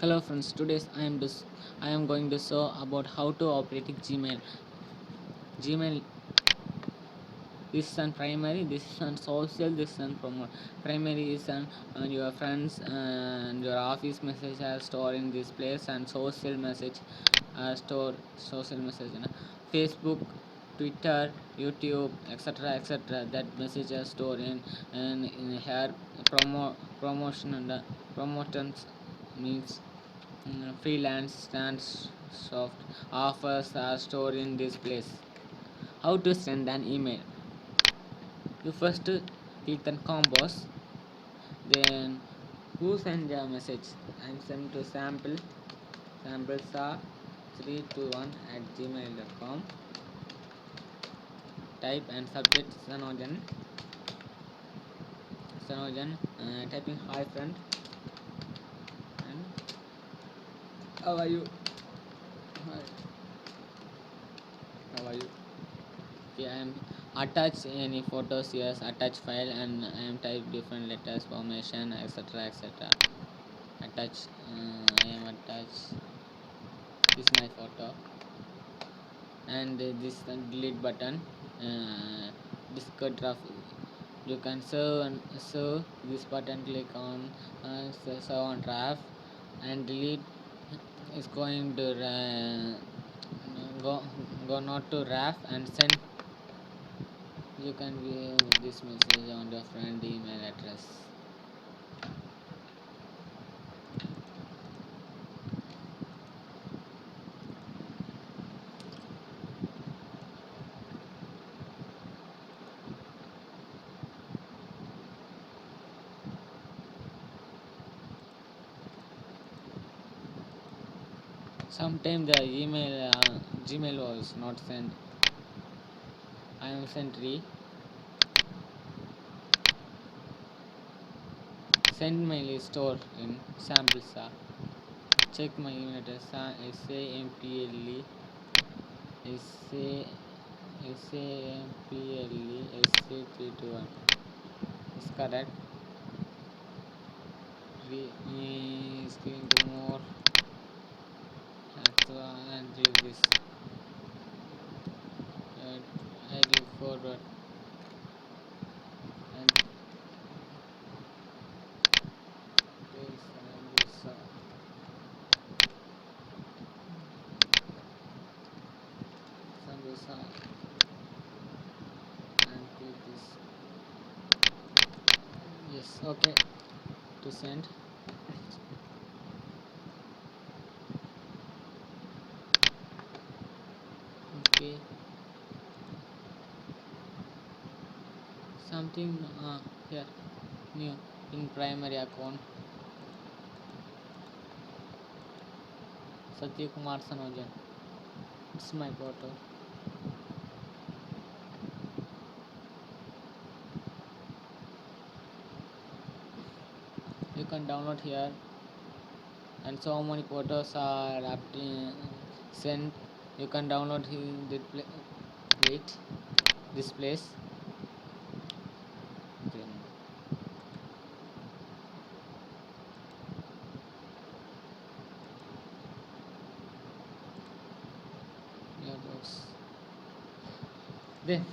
Hello friends, today I am going to show about how to operate Gmail. Gmail is an primary, this is an social, this is an promote. Primary is an your friends and your office message are stored in this place, and social message are stored social message in Facebook, Twitter, YouTube, etc. That message are stored in here. Promotion and promotions means freelance stands soft offers are stored in this place. How to send an email? You first click on compose, then who send a message? I'm sent to samplesa321 at gmail.com. Type and subject Sanojan, typing hi friend, and how are you? Hi, how are you? Okay, I am attach any photos, yes, attach file, and I am type different letters, formation, etc. Attach, I am attach this my photo, and this delete button, discard draft. You can save this button, click on save on draft, and delete is going to go not to draft and send. You can view this message on your friend email address. Sometimes the Gmail was not sent. I am sent send mail is stored in samplesa. Check my email address. sample sa321 is correct. Is going to more and read this. I will forward and this sambusa and click this. Yes, okay, to send. Okay, something here new in primary account. Satyakumar Sanojan, it's my photo. You can download here, and so many photos are sent. You can download here wait this place. Then box. Then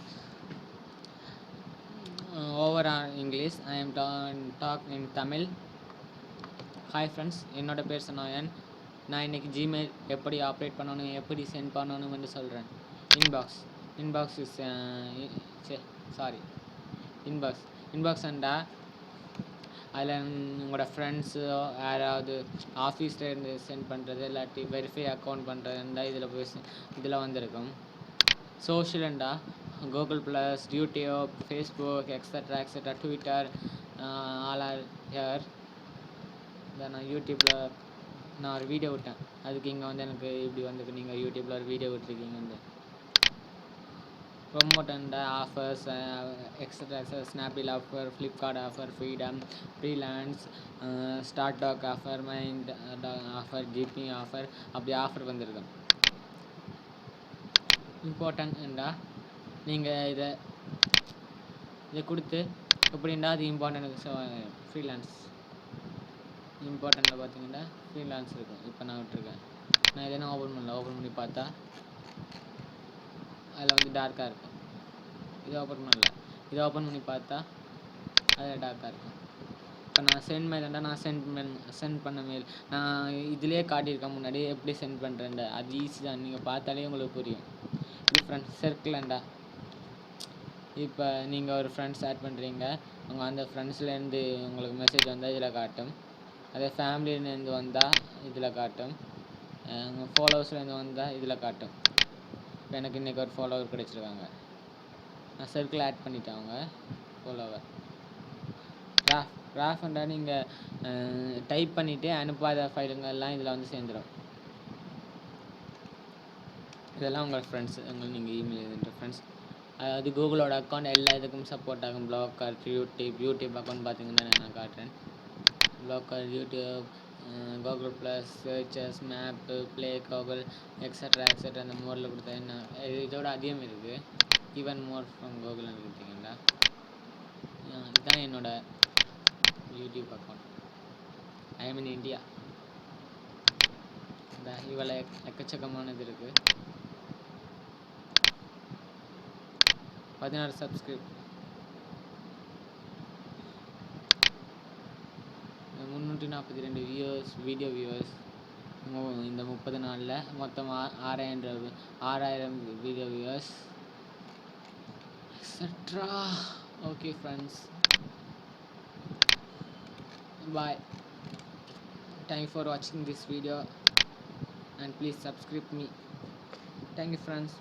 over English, I am talk in Tamil. Hi friends, என்னோட பேர் சனோயன். நான் இன்றைக்கி Gmail எப்படி operate பண்ணணும், எப்படி send பண்ணணும்னு சொல்கிறேன். Inbox is இன்பாக்ஸ்ண்டா அதில் உங்களோட ஃப்ரெண்ட்ஸு யாராவது ஆஃபீஸில் இருந்து சென்ட் பண்ணுறது, இல்லாட்டி வெரிஃபை அக்கௌண்ட் பண்ணுறதுண்டா இதில் வந்திருக்கும். சோஷியல்ண்டா Google plus, YouTube, Facebook, extra Twitter, all are here. நான் யூடியூப்பில் நான் ஒரு வீடியோ விட்டேன், அதுக்கு இங்கே எனக்கு இப்படி வந்துருக்கு. நீங்கள் யூடியூப்பில் ஒரு வீடியோ விட்டுருக்கீங்க. Promote and offers, extra Snapdeal offer, Flipkart offer, freedom, freelance, start talk offer, mind offer, GB offer, அப்படி ஆஃபர் வந்திருக்கு. இம்பார்ட்டன்ட்ண்டா நீங்கள் இதை கொடுத்து எப்படின்னா அது இம்பார்ட்டன்ட் ஃப்ரீலான்ஸ் இம்பார்ட்டண்ட்டில் பார்த்தீங்கன்னா ஃப்ரீலான்ஸ் இருக்கும். இப்போ நான் விட்டுருக்கேன். நான் எதனா ஓப்பன் பண்ணி பார்த்தா அதில் வந்து டார்க்காக இருக்கும். இதை ஓப்பன் பண்ணி பார்த்தா அதில் டார்க்காக இருக்கும். இப்போ நான் சென்ட் மெயில்ண்டா நான் சென்ட் பண்ண மெயில் நான் இதிலே காட்டியிருக்கேன் முன்னாடி எப்படி சென்ட் பண்ணுறேன்டா. அது ஈஸி தான், நீங்கள் பார்த்தாலே உங்களுக்கு புரியும். இது ஃப்ரெண்ட்ஸ் சர்க்கிள்ண்டா. இப்போ நீங்கள் ஒரு ஃப்ரெண்ட்ஸ் ஆட் பண்ணுறீங்க, உங்கள் அந்த ஃப்ரெண்ட்ஸ்லேருந்து உங்களுக்கு மெசேஜ் வந்தால் இதில் காட்டும். அதே ஃபேமிலியிலேருந்து வந்தால் இதில் காட்டும். உங்கள் ஃபாலோவர்ஸ்லேருந்து வந்தால் இதில் காட்டும். இப்போ எனக்கு இன்றைக்கி ஒரு ஃபாலோவர் கிடச்சிருக்காங்க. நான் சர்க்கிள் ஆட் பண்ணிட்டேன். அவங்க ஃபாலோவர் கிராஃப்ண்டா நீங்கள் டைப் பண்ணிவிட்டு அனுப்பாத ஃபைலுங்கெல்லாம் இதில் வந்து சேர்ந்துடும். இதெல்லாம் உங்கள் ஃப்ரெண்ட்ஸ், நீங்கள் இமெயில் எழுதுகிற ஃப்ரெண்ட்ஸ். அது கூகுளோட அக்கௌண்ட் எல்லா இதுக்கும் சப்போர்ட் ஆகும். ப்ளாக்கர், யூடியூப் அக்கௌண்ட் பார்த்தீங்கன்னா நான் காட்டுறேன். Blogger, YouTube, Google plus, searches, map, play, Google extra அந்த மோரில் கொடுத்தா என்ன இதோட அதிகம் இருக்குது. ஈவன் மோர் ஃப்ரம் கூகுள்னு கொடுத்தீங்கன்னா இதுதான் என்னோட YouTube account. I am in India. இந்த இவ்வளோ எக்கச்சக்கமானது இருக்குது. 16 சப்ஸ்கிரைப், 342 வீடியோ வியூவர்ஸ் இந்த 30 நாளில். மொத்தம் 6000 video viewers extra. Okay friends, bye. Thank you for watching this video and please subscribe me. Thank you friends.